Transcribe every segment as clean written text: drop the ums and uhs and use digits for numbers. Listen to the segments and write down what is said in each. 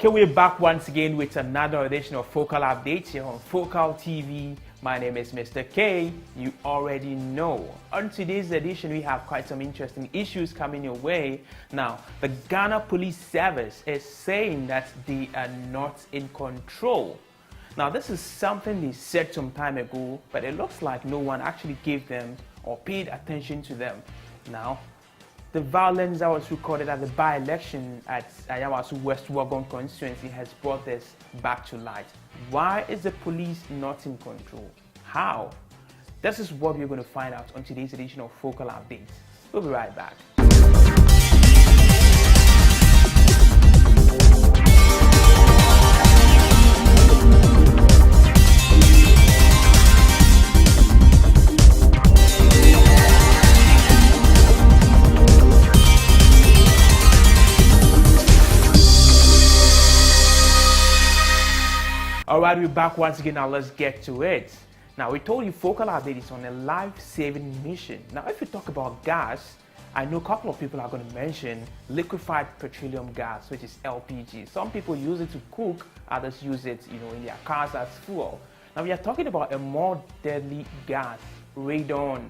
Okay, we're back once again with another edition of Focal Updates here on Focal TV. My name is Mr. K. You already know. On today's edition, we have quite some interesting issues coming your way. Now, the Ghana Police Service is saying that they are not in control. Now, this is something they said some time ago, but it looks like no one actually gave them or paid attention to them. Now, the violence that was recorded at the by-election at Ayawasu West Wagon constituency has brought this back to light. Why is the police not in control? How? This is what we're going to find out on today's edition of Focal Updates. We'll be right back. Alright, we're back once again. Now let's get to it. Now, we told you Focal Update is on a life-saving mission. Now, if we talk about gas, I know a couple of people are going to mention liquefied petroleum gas, which is LPG. Some people use it to cook, others use it, in their cars as fuel. Now, we are talking about a more deadly gas, radon.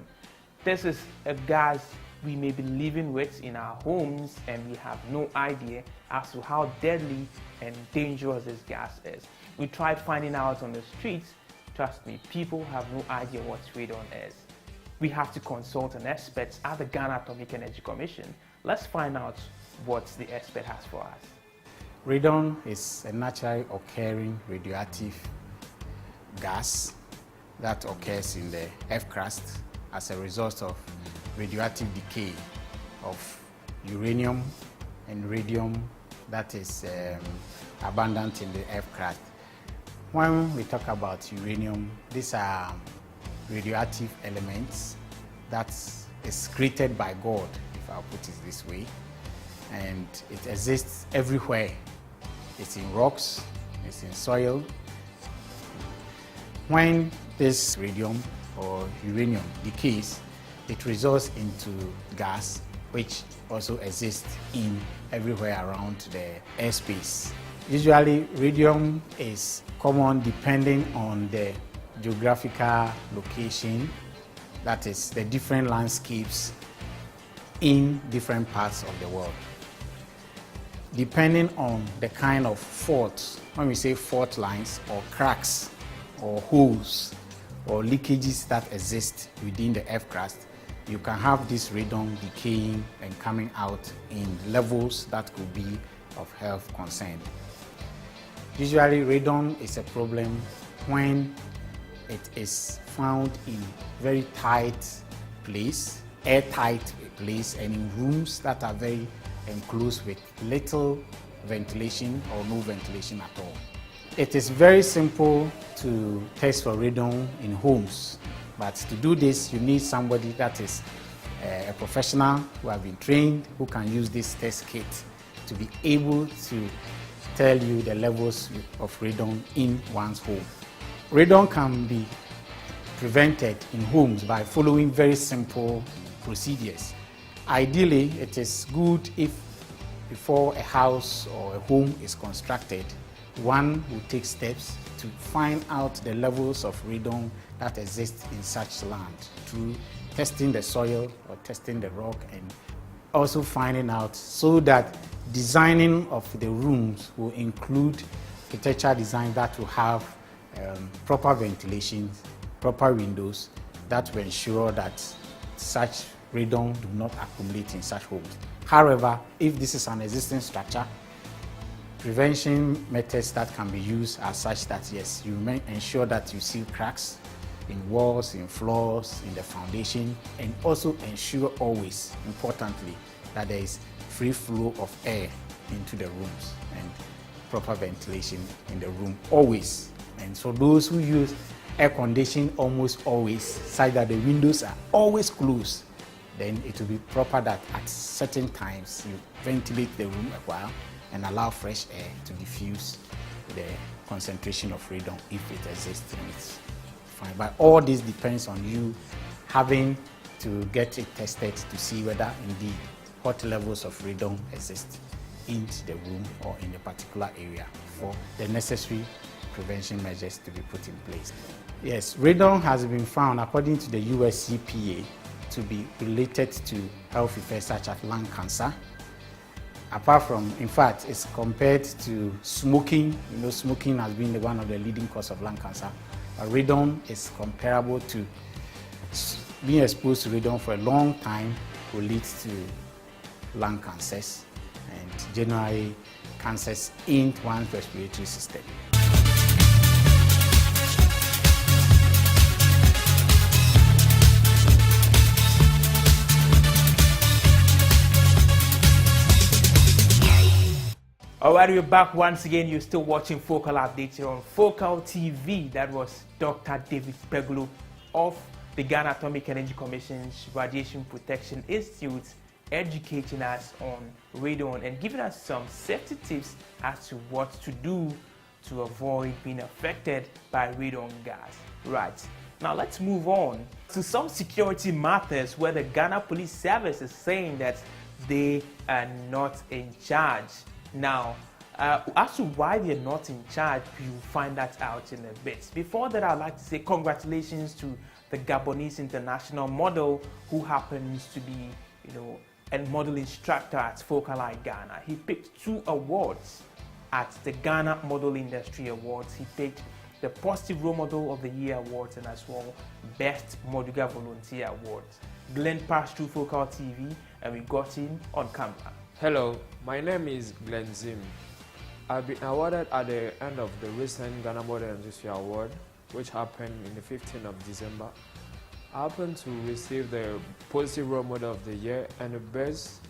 This is a gas we may be living with in our homes, and we have no idea as to how deadly and dangerous this gas is. We tried finding out on the streets. Trust me, people have no idea what radon is. We have to consult an expert at the Ghana Atomic Energy Commission. Let's find out what the expert has for us. Radon is a naturally occurring radioactive gas that occurs in the earth crust as a result of radioactive decay of uranium and radium that is abundant in the earth crust. When we talk about uranium, these are radioactive elements that is created by God, if I'll put it this way, and it exists everywhere. It's in rocks, it's in soil. When this radium or uranium decays, it results into gas, which also exists in everywhere around the airspace. Usually, radium is common depending on the geographical location, that is, the different landscapes in different parts of the world. Depending on the kind of faults, when we say fault lines or cracks or holes or leakages that exist within the earth crust, you can have this radon decaying and coming out in levels that could be of health concern. Usually, radon is a problem when it is found in very tight place, airtight place, and in rooms that are very enclosed with little ventilation or no ventilation at all. It is very simple to test for radon in homes, but to do this, you need somebody that is a professional who have been trained, who can use this test kit to be able to tell you the levels of radon in one's home. Radon can be prevented in homes by following very simple procedures. Ideally, it is good if before a house or a home is constructed, one will take steps to find out the levels of radon that exist in such land through testing the soil or testing the rock, and also finding out so that designing of the rooms will include architecture design that will have proper ventilation, proper windows that will ensure that such radon do not accumulate in such homes. However, if this is an existing structure, prevention methods that can be used are such that yes, you may ensure that you seal cracks in walls, in floors, in the foundation, and also ensure always, importantly, that there is free flow of air into the rooms and proper ventilation in the room always. And so those who use air conditioning almost always, such that the windows are always closed, then it will be proper that at certain times you ventilate the room a while and allow fresh air to diffuse the concentration of radon if it exists, and it's fine. But all this depends on you having to get it tested to see whether indeed what levels of radon exist. into the room or in a particular area for the necessary prevention measures to be put in place. Yes, radon has been found, according to the US EPA, to be related to health effects such as lung cancer. Apart from, in fact, it's compared to smoking. Smoking has been one of the leading cause of lung cancer. Radon is comparable to being exposed to radon for a long time will lead to lung cancers and generally cancers in one's respiratory system. Alright, we're back once again. You're still watching Focal Updates here on Focal TV. That was Dr. David Pegulu of the Ghana Atomic Energy Commission's Radiation Protection Institute, educating us on radon and giving us some safety tips as to what to do to avoid being affected by radon gas. Right, now let's move on to some security matters where the Ghana Police Service is saying that they are not in charge. Now, as to why they're not in charge, you'll find that out in a bit. Before that, I'd like to say congratulations to the Gabonese international model who happens to be, a model instructor at Focal Ghana. He picked 2 awards at the Ghana Model Industry Awards. He picked the Positive Role Model of the Year Awards and as well Best Moduga Volunteer Awards. Glenn passed through Focal TV and we got him on camera. Hello, my name is Glenn Zim. I've been awarded at the end of the recent Ghana Model Industry Award, which happened in the 15th of December. I happened to receive the Positive Role Model of the Year and the Best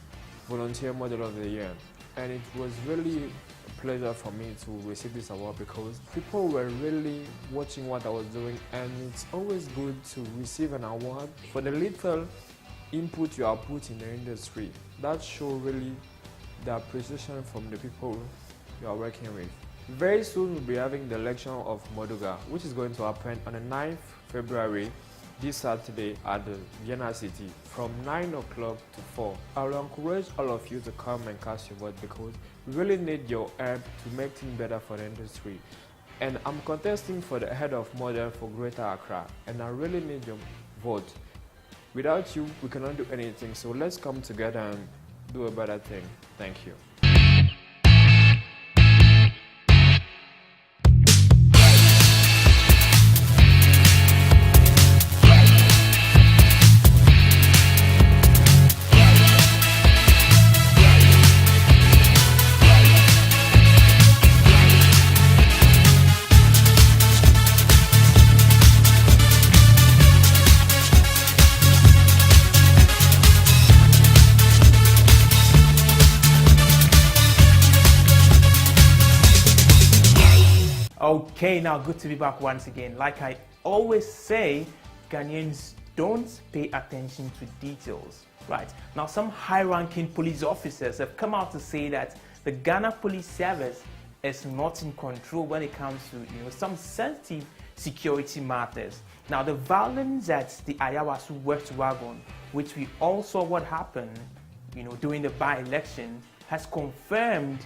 Volunteer Model of the Year. And it was really a pleasure for me to receive this award because people were really watching what I was doing, and it's always good to receive an award for the little input you are put in the industry. That shows really the appreciation from the people you are working with. Very soon we'll be having the election of Moduga, which is going to happen on the 9th February, this Saturday at the Vienna City from 9 o'clock to 4. I will encourage all of you to come and cast your vote because we really need your help to make things better for the industry. And I'm contesting for the head of model for Greater Accra, and I really need your vote. Without you, we cannot do anything, so let's come together and do a better thing. Thank you. Okay, now good to be back once again. Like I always say, Ghanaians don't pay attention to details, right? Now, some high-ranking police officers have come out to say that the Ghana Police Service is not in control when it comes to, some sensitive security matters. Now, the violence at the Ayawasu West Wagon, which we all saw what happened, during the by-election, has confirmed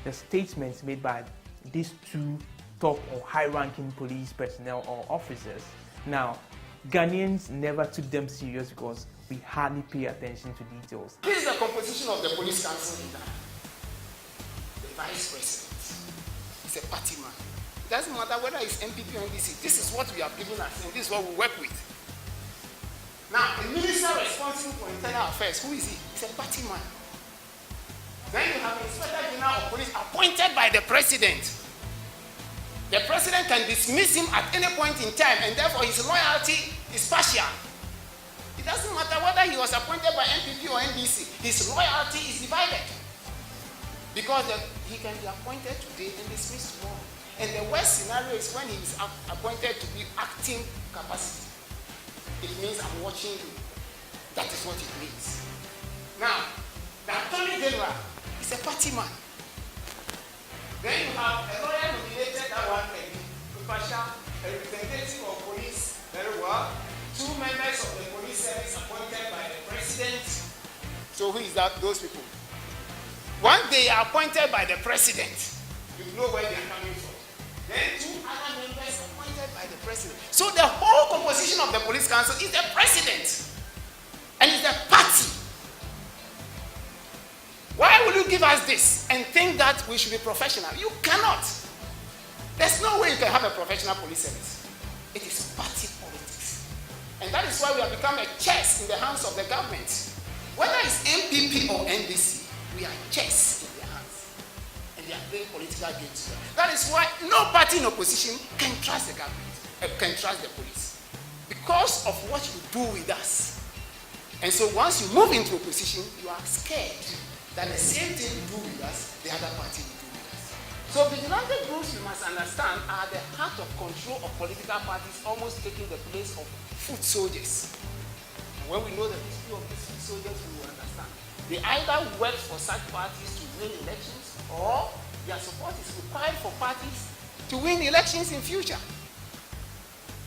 the statements made by these 2 top or high-ranking police personnel or officers. Now, Ghanaians never took them serious because we hardly pay attention to details. This is the composition of the police council in Ghana. The vice president is a party man. It doesn't matter whether it's MPP or NDC. This is what we have given us and this is what we work with. Now, the minister responsible for internal affairs, who is he? He's a party man. Then you have Inspector General of Police appointed by the president. The president can dismiss him at any point in time, and therefore his loyalty is partial. It doesn't matter whether he was appointed by MPP or NDC, his loyalty is divided. Because he can be appointed today and dismissed tomorrow. And the worst scenario is when he is appointed to be acting capacity. It means I'm watching you. That is what it means. Now, the Attorney General is a party man. Then you have a lawyer nominated that one thing, a representative of police, very well, 2 members of the police service appointed by the president. So who is that? Those people. Once they are appointed by the president, you know where they are coming from. Then 2 other members appointed by the president. So the whole composition of the police council is the president and it's the party. Why will you give us this and think that we should be professional? You cannot. There's no way you can have a professional police service. It is party politics. And that is why we have become a chess in the hands of the government. Whether it's MPP or NDC, we are chess in their hands. And they are playing political games. That is why no party in opposition can trust the government, can trust the police. Because of what you do with us. And so once you move into opposition, you are scared that the same thing you do with us, the other party will do with us. So vigilante groups, you must understand, are the heart of control of political parties, almost taking the place of foot soldiers. And when we know the history of these foot soldiers, we will understand. They either work for such parties to win elections, or their support is required for parties to win elections in future.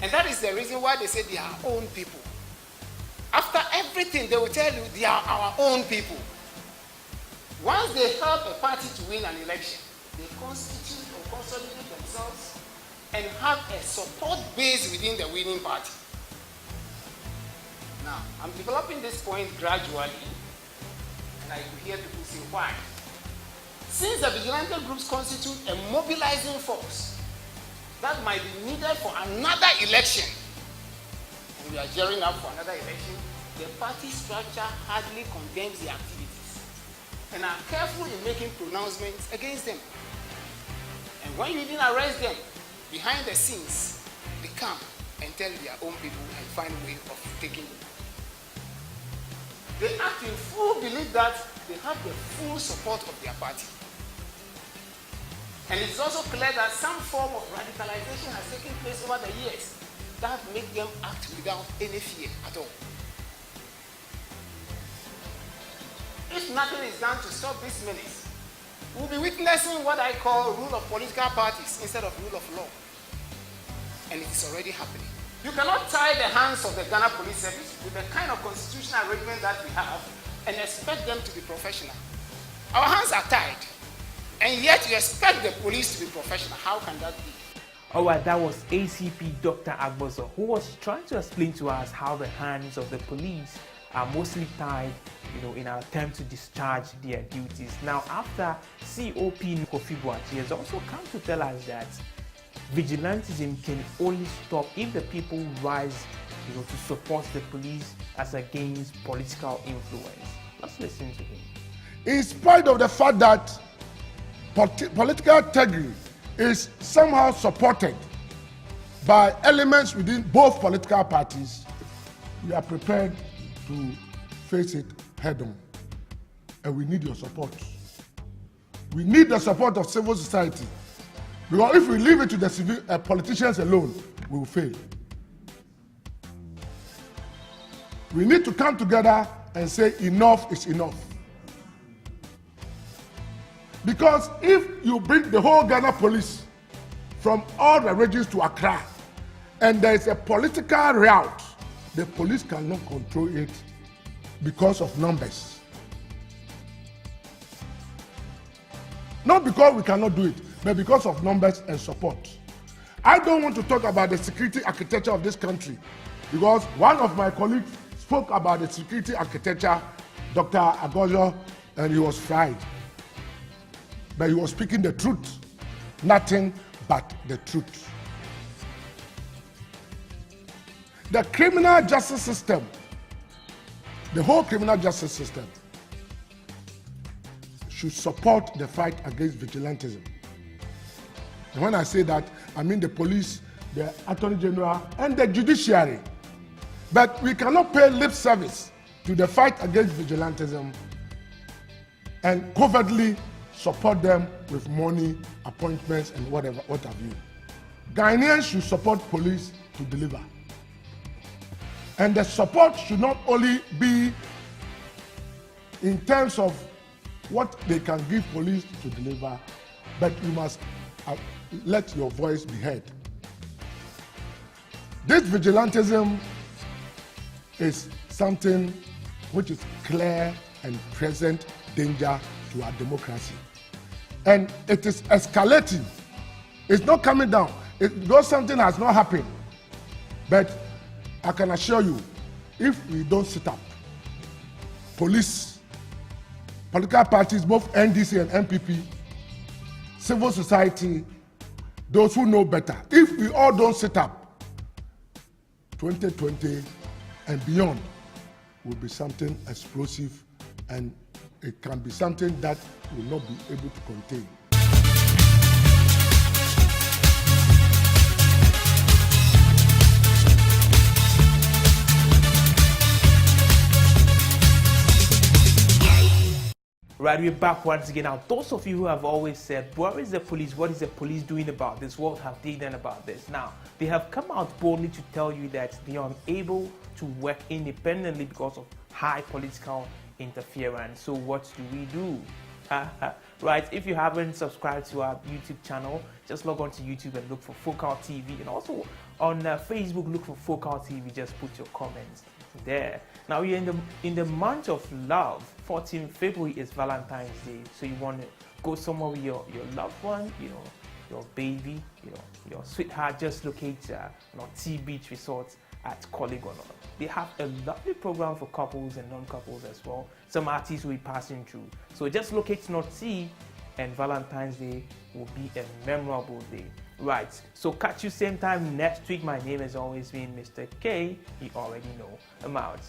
And that is the reason why they say they are our own people. After everything, they will tell you they are our own people. Once they help a party to win an election, they constitute or consolidate themselves and have a support base within the winning party. Now, I'm developing this point gradually, and I could hear people say, why? Since the vigilante groups constitute a mobilizing force that might be needed for another election, and we are gearing up for another election, the party structure hardly condemns the activities and are careful in making pronouncements against them. And when you didn't arrest them, behind the scenes, they come and tell their own people and find a way of taking them. They act in full belief that they have the full support of their party. And it's also clear that some form of radicalization has taken place over the years that make them act without any fear at all. If nothing is done to stop this menace, we'll be witnessing what I call rule of political parties instead of rule of law. And it is already happening. You cannot tie the hands of the Ghana Police Service with the kind of constitutional arrangement that we have and expect them to be professional. Our hands are tied, and yet you expect the police to be professional. How can that be? Alright, that was ACP Dr. Agbozo, who was trying to explain to us how the hands of the police are mostly tied, in an attempt to discharge their duties. Now, after COP Kofi Boakye, he has also come to tell us that vigilantism can only stop if the people rise, to support the police as against political influence. Let's listen to him. In spite of the fact that political integrity is somehow supported by elements within both political parties, we are prepared to face it head on. And we need your support. We need the support of civil society. Because if we leave it to the politicians alone, we will fail. We need to come together and say enough is enough. Because if you bring the whole Ghana police from all the regions to Accra, and there is a political route, the police cannot control it because of numbers. Not because we cannot do it, but because of numbers and support. I don't want to talk about the security architecture of this country, because one of my colleagues spoke about the security architecture, Dr. Agbozo, and he was fried. But he was speaking the truth, nothing but the truth. The criminal justice system, the whole criminal justice system, should support the fight against vigilantism. And when I say that, I mean the police, the Attorney General, and the judiciary. But we cannot pay lip service to the fight against vigilantism and covertly support them with money, appointments, and what have you. Ghanaians should support police to deliver. And the support should not only be in terms of what they can give police to deliver, but you must let your voice be heard. This vigilantism is something which is clear and present danger to our democracy. And it is escalating. It's not coming down. Though something has not happened. But I can assure you, if we don't sit up, police, political parties, both NDC and MPP, civil society, those who know better, if we all don't sit up, 2020 and beyond will be something explosive, and it can be something that will not be able to contain. Right, we're back once again. Now, those of you who have always said, where is the police? What is the police doing about this? What have they done about this? Now, they have come out boldly to tell you that they are unable to work independently because of high political interference. So what do? Right, if you haven't subscribed to our YouTube channel, just log on to YouTube and look for Focal TV. And also on Facebook, look for Focal TV. Just put your comments there. Now we're in the month of love. 14th February is Valentine's Day, so you want to go somewhere with your loved one, your baby, your sweetheart. Just locate T Beach Resort at Polygon. They have a lovely program for couples and non-couples as well. Some artists will be passing through, so just locate North Sea, and Valentine's Day will be a memorable day. Right, so catch you same time next week. My name has always been Mr. K. You already know. I'm out.